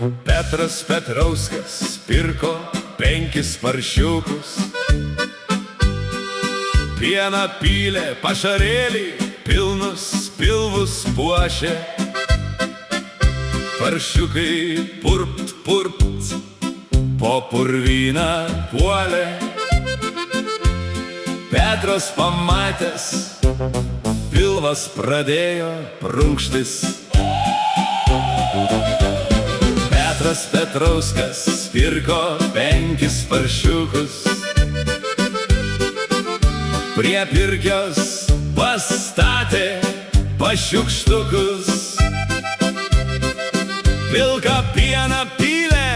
Petras Petrauskas pirko 5 paršiukus. Pieną pylė, pašarėlį pilnus pilvus puošė. Paršiukai purpt, purpt, po purvyną puolė. Petras pamatęs, pilvas pradėjo prunkštis. Petras Petrauskas pirko 5 paršiukus. Prie pirkios pastatė pašiukštukus. Pilką pieną pylė,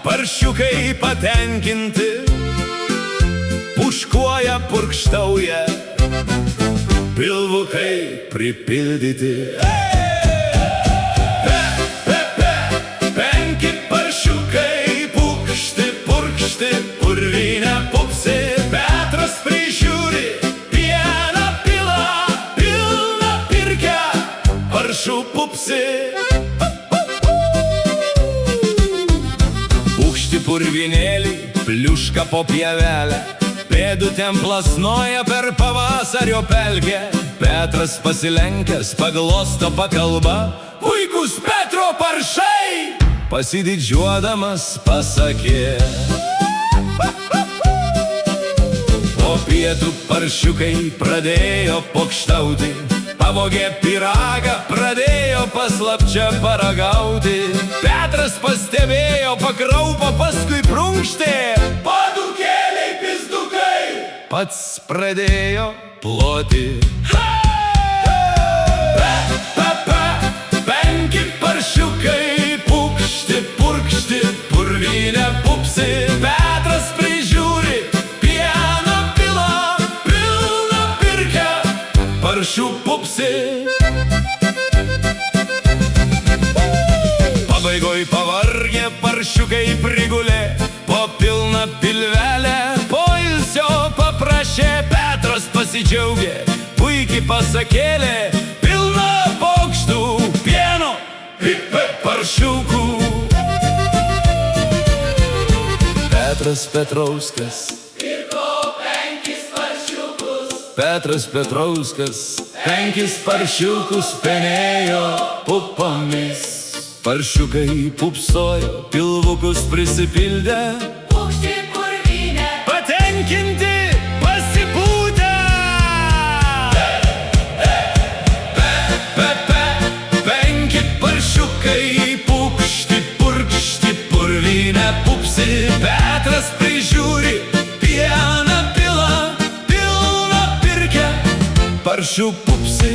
paršiukai patenkinti. Puškuoja, purkštauja, pilvukai pripildyti. 5 paršiukai pukšti, purkšti, purvinę pupsi. Petras prižiūri, pieną pila, pilną pirkę, paršų pupsi. Pukšti purvinėlį, pliuška po pievelę. Pėdutėm plasnoja per pavasario pelkę. Petras pasilenkęs, paglosto pakalba. Puikus Petro paršai! Pasididžiuodamas pasakė. Po pietų paršiukai pradėjo pokštauti. Pavogė pyragą, pradėjo paslapčia paragauti. Petras pastebėjo, pakraupo, paskui prunkštė. Padukėliai pizdukai! Pats pradėjo ploti. 5 paršiukai pukšti, purkšti, purvinę pupsi. Petras prižiūri, pieną pila, pilną pirkę, paršių pupsi. Pabaigoj pavargę paršiukai prigulė po pilną pilvelę. Poilsio paprašė, Petras pasidžiaugė, puikiai pasakėlė. Pilna pokštų pieno, paršiukų. Petras Petrauskas pirko 5 paršiukus. Petras Petrauskas 5 paršiukus penėjo pupomis. Paršiukai pupsojo, pilvukus prisipildė. Pukšti purvinę, Patenkinti, pasipūtę. 5 paršiukai pukšti, purkšti, purvinę pupsi. Petras prižiūri, pieną pila, pilną pirkę, paršių pupsi.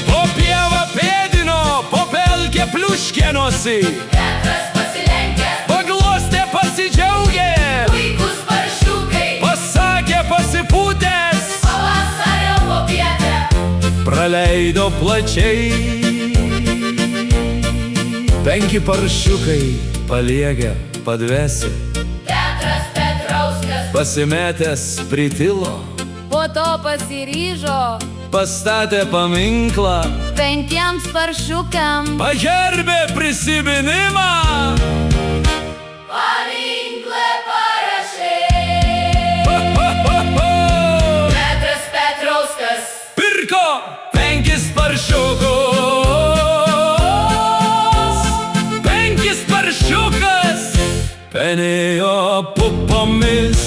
Po pievą pėdino, po pelkę pliuškėnosi. Petras pasilenkęs, Paglostė, pasidžiaugė, puikus paršiukai, pasakė pasipūtęs. pavasario popietę. Praleido plačiai. 5 paršiukai paliegę padvėsi. Petras Petrauskas Pasimetęs pritilo. po to pasiryžo Pastatė paminklą. 5 paršiukam. Pagerbė prisiminimą. Paminklą parašė. Petras Petrauskas Pirko 5 paršiukus. 5 paršiukas penėjo pupomis.